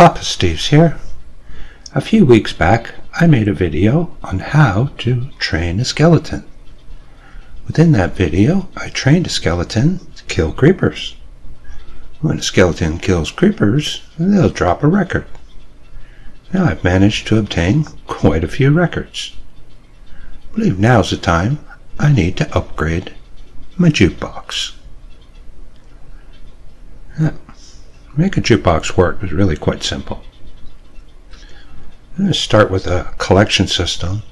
Poppasteves here. A few weeks back I made a video on how to train a skeleton. Within that video I trained a skeleton to kill creepers. When a skeleton kills creepers, they'll drop a record. Now I've managed to obtain quite a few records. I believe now's the time I need to upgrade my jukebox. Make a jukebox work is really quite simple. I'm going to start with a collection system.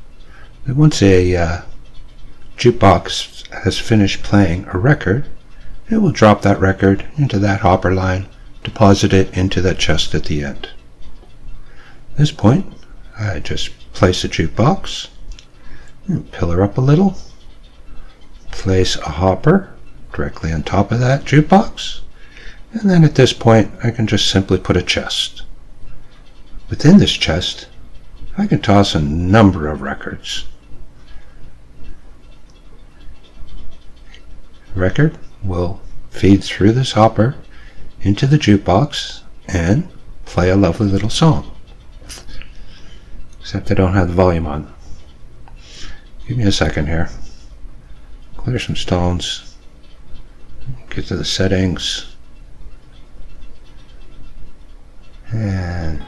Once a jukebox has finished playing a record, it will drop that record into that hopper line, deposit it into that chest at the end. At this point, I just place a jukebox, and pillar up a little, place a hopper directly on top of that jukebox, and then at this point I can just simply put a chest. Within this chest I can toss a number of records. The record will feed through this hopper into the jukebox and play a lovely little song. Except I don't have the volume on. Give me a second here. Clear some stones. Get to the settings. And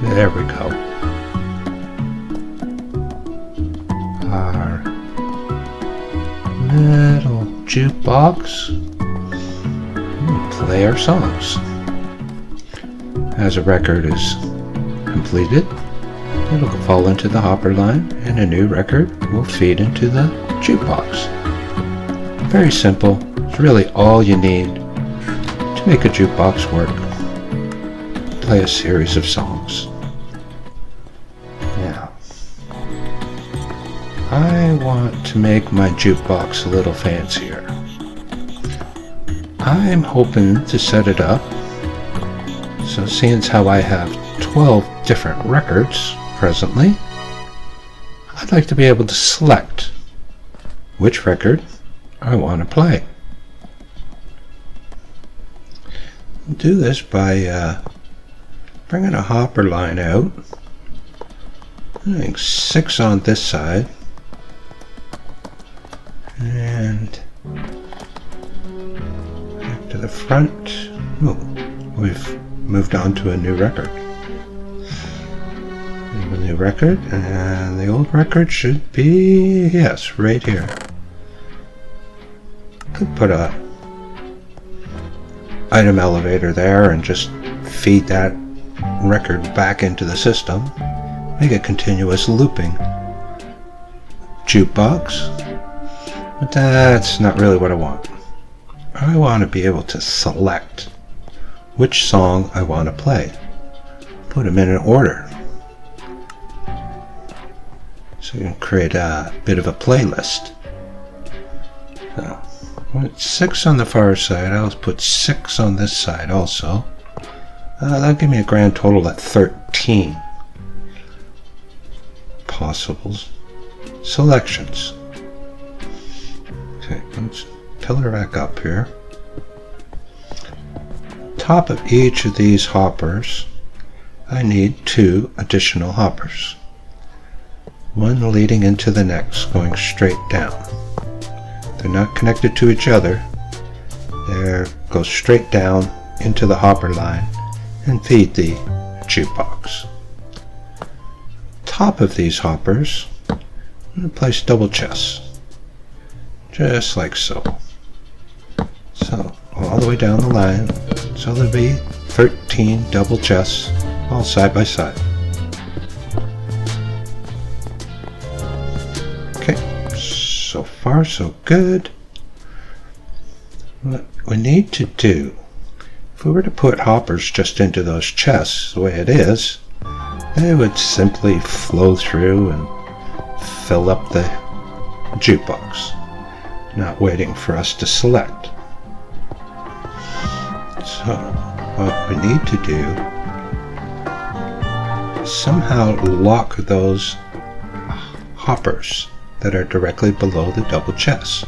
there we go. Our little jukebox. Play our songs. As a record is completed, it'll fall into the hopper line and a new record will feed into the jukebox. Very simple. It's really all you need to make a jukebox work. Play a series of songs. Now, I want to make my jukebox a little fancier. I'm hoping to set it up so, seeing as how I have 12 different records presently, I'd like to be able to select which record I want to play. Do this by bringing a hopper line out. I think 6 on this side, and back to the front. Oh, we've moved on to a new record. A new record, and the old record should be, yes, right here. Could put a item elevator there and just feed that record back into the system. Make a continuous looping jukebox. But that's not really what I want. I want to be able to select which song I want to play. Put them in an order. So you can create a bit of a playlist. So, with 6 on the far side, I'll put 6 on this side also. That'll give me a grand total of 13 possible selections. Okay, let's pillar back up here. Top of each of these hoppers, I need 2 additional hoppers. One leading into the next, going straight down. They're not connected to each other. They go straight down into the hopper line and feed the jukebox. Top of these hoppers, I'm going to place double chests, just like so. So all the way down the line, so there'll be 13 double chests, all side by side. Okay, so far so good. What we need to do, if we were to put hoppers just into those chests the way it is, they would simply flow through and fill up the jukebox, not waiting for us to select. So what we need to do is somehow lock those hoppers that are directly below the double chests.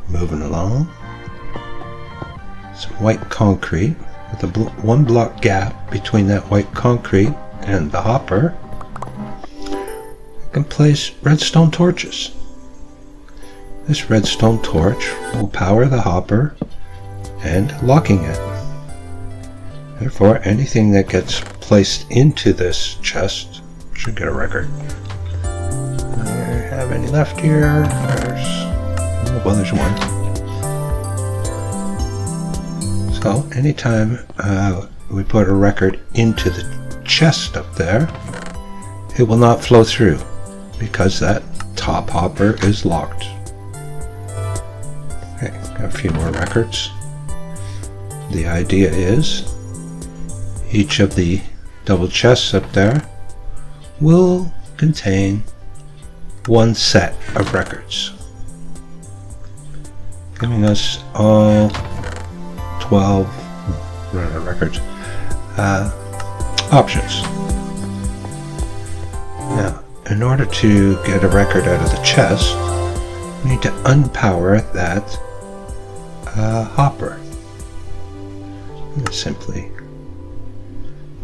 Moving along. Some white concrete with a one block gap between that white concrete and the hopper, I can place redstone torches. This redstone torch will power the hopper and locking it. Therefore, anything that gets placed into this chest should get a record. Do I have any left here? There's one. So, anytime we put a record into the chest up there, it will not flow through because that top hopper is locked. Okay, got a few more records. The idea is each of the double chests up there will contain one set of records, giving us all 12 records options. Now, in order to get a record out of the chest, we need to unpower that hopper. Simply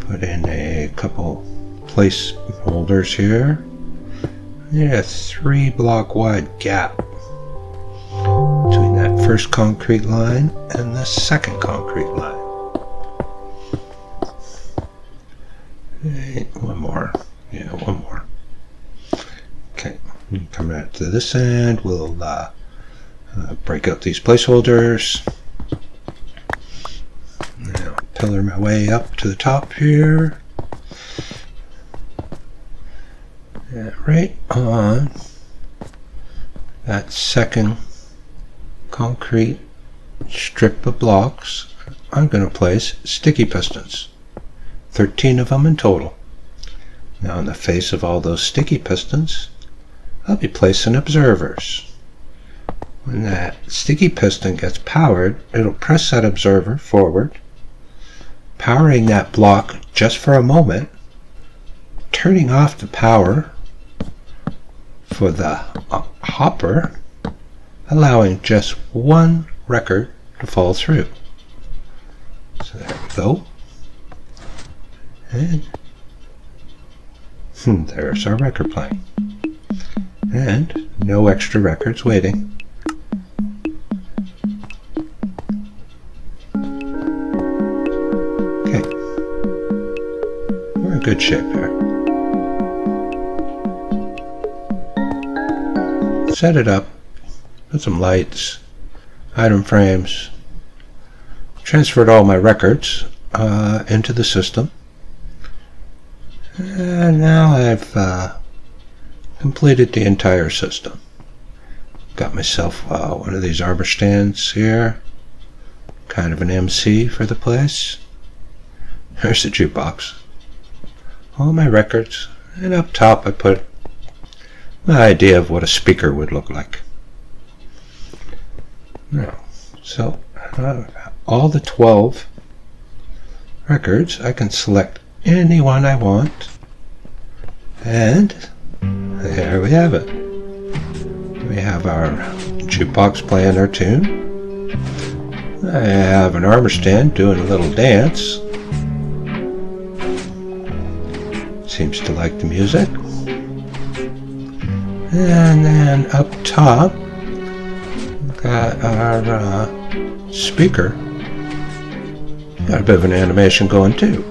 put in a couple placeholders here. Need a 3 block wide gap between that first concrete line and the second concrete line. One more. Yeah, one more. Okay, coming out to this end, we'll break out these placeholders. Now, pillar my way up to the top here. Right on that second concrete strip of blocks, I'm going to place sticky pistons. 13 of them in total. Now, in the face of all those sticky pistons, I'll be placing observers. When that sticky piston gets powered, it'll press that observer forward, powering that block just for a moment, turning off the power for the hopper, allowing just one record to fall through. So there we go. And there's our record playing. And no extra records waiting. Okay. We're in good shape here. Set it up, put some lights, item frames, transferred all my records into the system, and now I've completed the entire system. Got myself one of these arbor stands here, kind of an MC for the place. There's the jukebox, all my records, and up top I put my idea of what a speaker would look like. Now, so all the 12 records, I can select any one I want, and there we have it. We have our jukebox playing our tune. I have an armor stand doing a little dance. Seems to like the music. And then up top, we've got our speaker. Got a bit of an animation going too.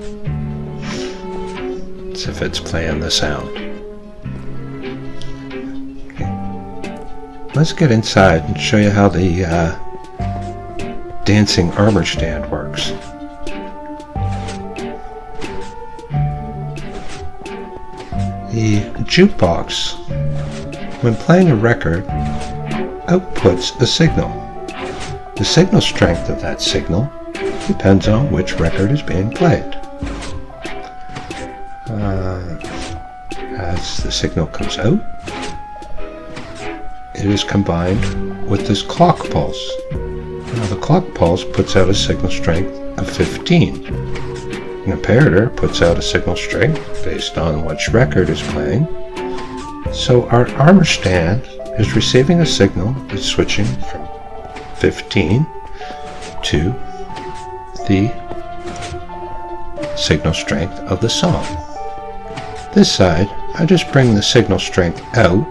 As if it's playing the sound. Okay. Let's get inside and show you how the dancing armor stand works. The jukebox, when playing a record, outputs a signal. The signal strength of that signal depends on which record is being played. As the signal comes out, it is combined with this clock pulse. Now, the clock pulse puts out a signal strength of 15. An imperator puts out a signal strength based on which record is playing. So our armor stand is receiving a signal that's switching from 15 to the signal strength of the song. This side, I just bring the signal strength out,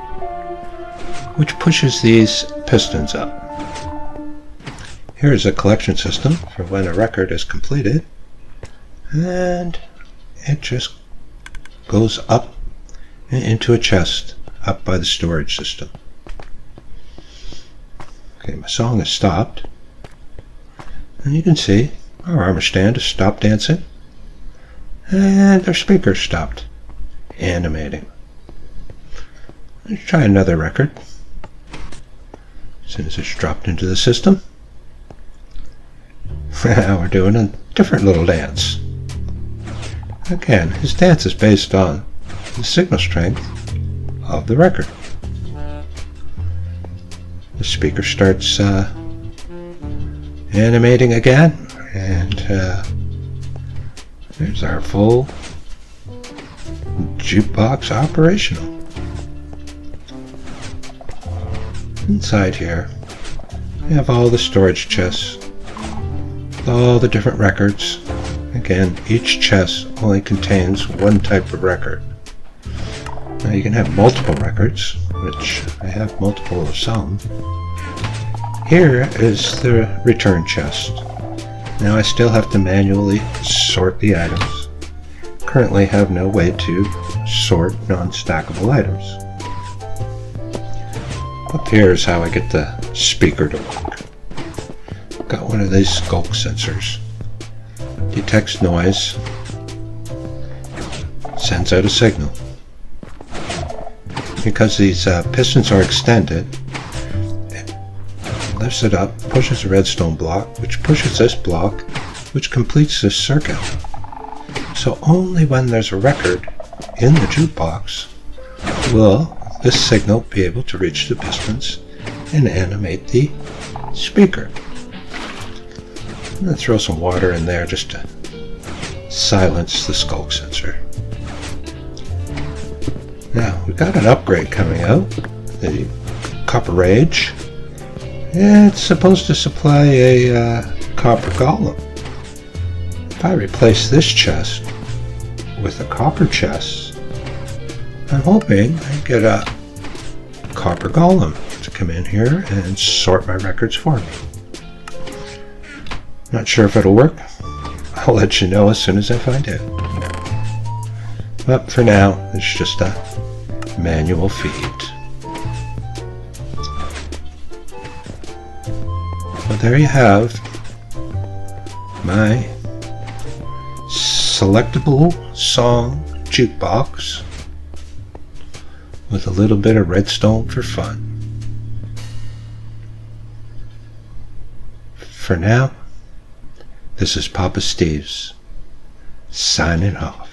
which pushes these pistons up. Here is a collection system for when a record is completed, and it just goes up into a chest up by the storage system. Okay, my song is stopped, and you can see our armor stand has stopped dancing, and our speaker stopped animating. Let's try another record. As soon as it's dropped into the system, now we're doing a different little dance. Again, his dance is based on the signal strength of the record. The speaker starts animating again, and there's our full jukebox operational. Inside here, we have all the storage chests with all the different records. Again, each chest only contains one type of record. Now you can have multiple records, which I have multiple of some. Here is the return chest. Now I still have to manually sort the items. Currently have no way to sort non-stackable items. Up here is how I get the speaker to work. Got one of these skulk sensors. Detects noise, sends out a signal. Because these pistons are extended, it lifts it up, pushes a redstone block, which pushes this block, which completes this circuit. So only when there's a record in the jukebox will this signal be able to reach the pistons and animate the speaker. I'm going to throw some water in there just to silence the skulk sensor. Now, we've got an upgrade coming out, the Copper Rage. It's supposed to supply a copper golem. If I replace this chest with a copper chest, I'm hoping I get a copper golem to come in here and sort my records for me. Not sure if it'll work. I'll let you know as soon as I find out. But for now, it's just a manual feed. So there you have my selectable song jukebox with a little bit of redstone for fun. For now, this is Poppasteves signing off.